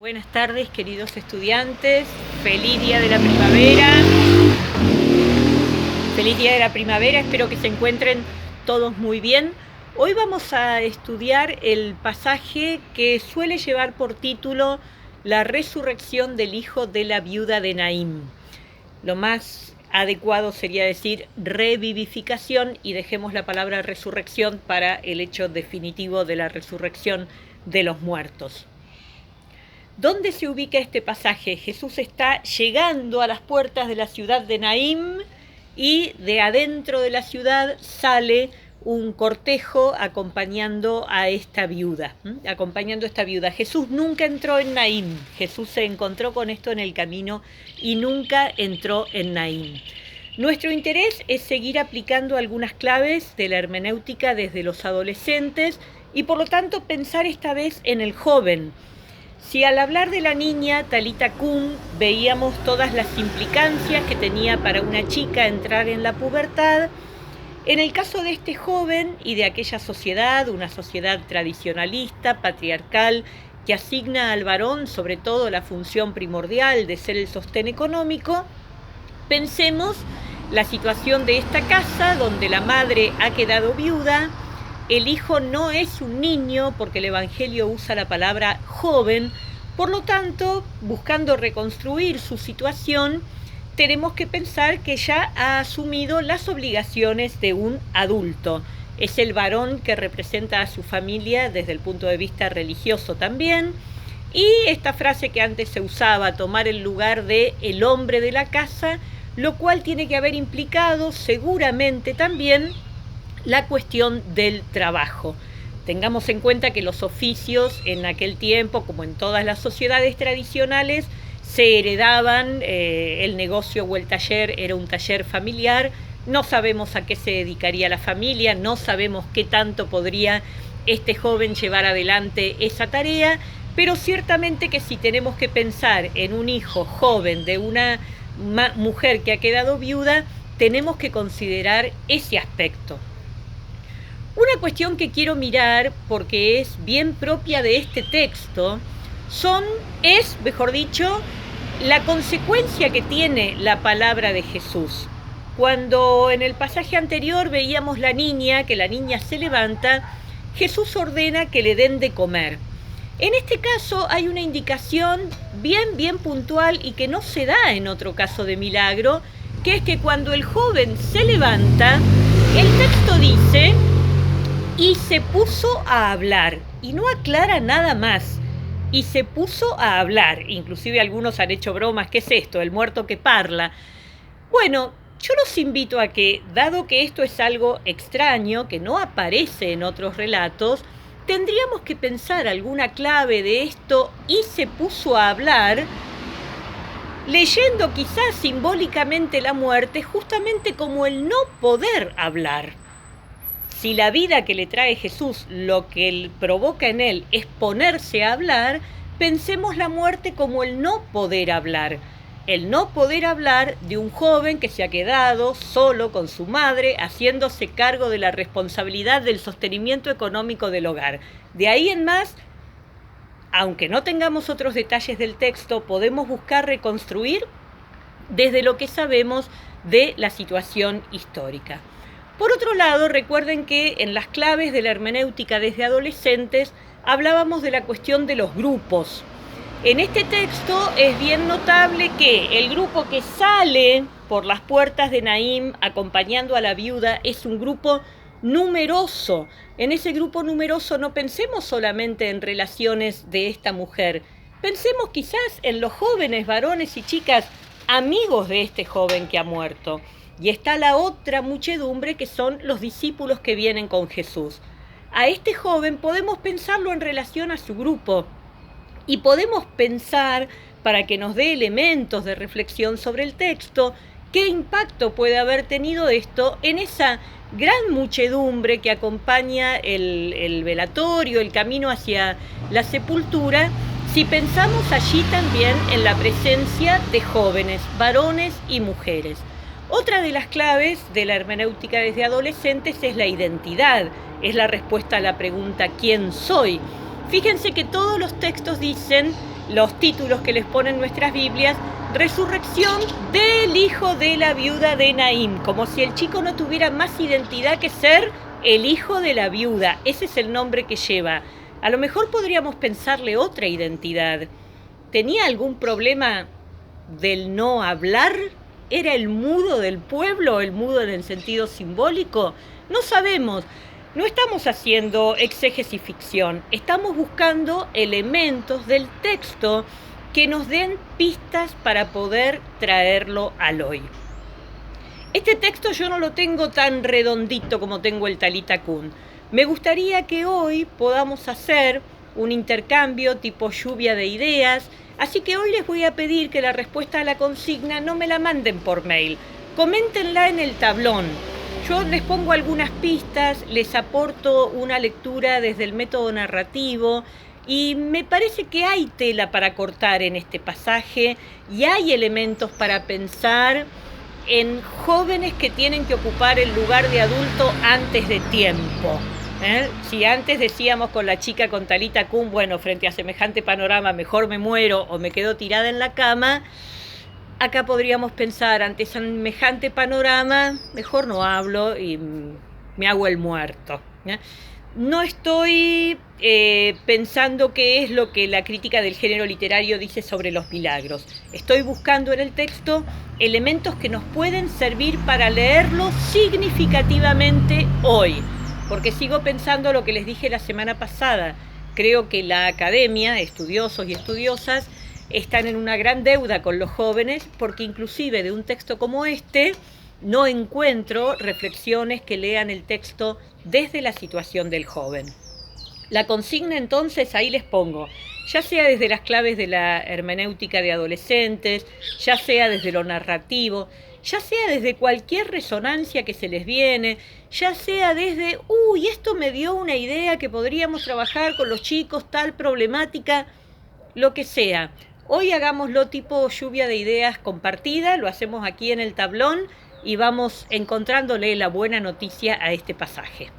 Buenas tardes, queridos estudiantes. Feliz día de la primavera. Feliz día de la primavera. Espero que se encuentren todos muy bien. Hoy vamos a estudiar el pasaje que suele llevar por título La resurrección del hijo de la viuda de Naín. Lo más adecuado sería decir revivificación y dejemos la palabra resurrección para el hecho definitivo de la resurrección de los muertos. ¿Dónde se ubica este pasaje? Jesús está llegando a las puertas de la ciudad de Naín y de adentro de la ciudad sale un cortejo acompañando a esta viuda. Jesús nunca entró en Naín. Jesús se encontró con esto en el camino y nunca entró en Naín. Nuestro interés es seguir aplicando algunas claves de la hermenéutica desde los adolescentes y por lo tanto pensar esta vez en el joven. Si al hablar de la niña Talita Kum veíamos todas las implicancias que tenía para una chica entrar en la pubertad, en el caso de este joven y de aquella sociedad, una sociedad tradicionalista, patriarcal, que asigna al varón sobre todo la función primordial de ser el sostén económico, pensemos la situación de esta casa donde la madre ha quedado viuda. El hijo no es un niño porque el Evangelio usa la palabra joven, por lo tanto, buscando reconstruir su situación, tenemos que pensar que ya ha asumido las obligaciones de un adulto. Es el varón que representa a su familia desde el punto de vista religioso también, y esta frase que antes se usaba, tomar el lugar de el hombre de la casa, lo cual tiene que haber implicado seguramente también la cuestión del trabajo. Tengamos en cuenta que los oficios en aquel tiempo, como en todas las sociedades tradicionales, se heredaban, el negocio o el taller era un taller familiar, no sabemos a qué se dedicaría la familia, no sabemos qué tanto podría este joven llevar adelante esa tarea, pero ciertamente que si tenemos que pensar en un hijo joven de una mujer que ha quedado viuda, tenemos que considerar ese aspecto. Una cuestión que quiero mirar, porque es bien propia de este texto, es la consecuencia que tiene la palabra de Jesús. Cuando en el pasaje anterior veíamos que la niña se levanta, Jesús ordena que le den de comer. En este caso hay una indicación bien puntual y que no se da en otro caso de milagro, que es que cuando el joven se levanta, el texto dice: y se puso a hablar, y no aclara nada más, y se puso a hablar. Inclusive algunos han hecho bromas, ¿qué es esto? El muerto que parla. Bueno, yo los invito a que, dado que esto es algo extraño, que no aparece en otros relatos, tendríamos que pensar alguna clave de esto, y se puso a hablar, leyendo quizás simbólicamente la muerte, justamente como el no poder hablar. Si la vida que le trae Jesús lo que provoca en él es ponerse a hablar, pensemos la muerte como el no poder hablar. El no poder hablar de un joven que se ha quedado solo con su madre, haciéndose cargo de la responsabilidad del sostenimiento económico del hogar. De ahí en más, aunque no tengamos otros detalles del texto, podemos buscar reconstruir desde lo que sabemos de la situación histórica. Por otro lado, recuerden que en las claves de la hermenéutica desde adolescentes hablábamos de la cuestión de los grupos. En este texto es bien notable que el grupo que sale por las puertas de Naín acompañando a la viuda es un grupo numeroso. En ese grupo numeroso no pensemos solamente en relaciones de esta mujer, pensemos quizás en los jóvenes, varones y chicas, amigos de este joven que ha muerto. Y está la otra muchedumbre que son los discípulos que vienen con Jesús. A este joven podemos pensarlo en relación a su grupo y podemos pensar, para que nos dé elementos de reflexión sobre el texto, qué impacto puede haber tenido esto en esa gran muchedumbre que acompaña el velatorio, el camino hacia la sepultura, si pensamos allí también en la presencia de jóvenes, varones y mujeres. Otra de las claves de la hermenéutica desde adolescentes es la identidad, es la respuesta a la pregunta ¿quién soy? Fíjense que todos los textos dicen los títulos que les ponen nuestras Biblias, resurrección del hijo de la viuda de Naín, como si el chico no tuviera más identidad que ser el hijo de la viuda. Ese es el nombre que lleva. A lo mejor podríamos pensarle otra identidad. ¿Tenía algún problema del no hablar? ¿Era el mudo del pueblo, el mudo en el sentido simbólico? No sabemos. No estamos haciendo exégesis ficción, estamos buscando elementos del texto que nos den pistas para poder traerlo al hoy. Este texto yo no lo tengo tan redondito como tengo el Talita Kum. Me gustaría que hoy podamos hacer un intercambio tipo lluvia de ideas, así que hoy les voy a pedir que la respuesta a la consigna no me la manden por mail, coméntenla en el tablón. Yo les pongo algunas pistas, les aporto una lectura desde el método narrativo y me parece que hay tela para cortar en este pasaje y hay elementos para pensar en jóvenes que tienen que ocupar el lugar de adulto antes de tiempo. Si antes decíamos con la chica con Talita Kum, bueno, frente a semejante panorama mejor me muero o me quedo tirada en la cama, acá podríamos pensar, ante semejante panorama, mejor no hablo y me hago el muerto. No estoy pensando qué es lo que la crítica del género literario dice sobre los milagros. Estoy buscando en el texto elementos que nos pueden servir para leerlo significativamente hoy. Porque sigo pensando lo que les dije la semana pasada. Creo que la academia, estudiosos y estudiosas, están en una gran deuda con los jóvenes porque inclusive de un texto como este no encuentro reflexiones que lean el texto desde la situación del joven. La consigna entonces ahí les pongo, ya sea desde las claves de la hermenéutica de adolescentes, ya sea desde lo narrativo, ya sea desde cualquier resonancia que se les viene, ya sea desde, esto me dio una idea que podríamos trabajar con los chicos, tal problemática, lo que sea. Hoy hagámoslo tipo lluvia de ideas compartida, lo hacemos aquí en el tablón y vamos encontrándole la buena noticia a este pasaje.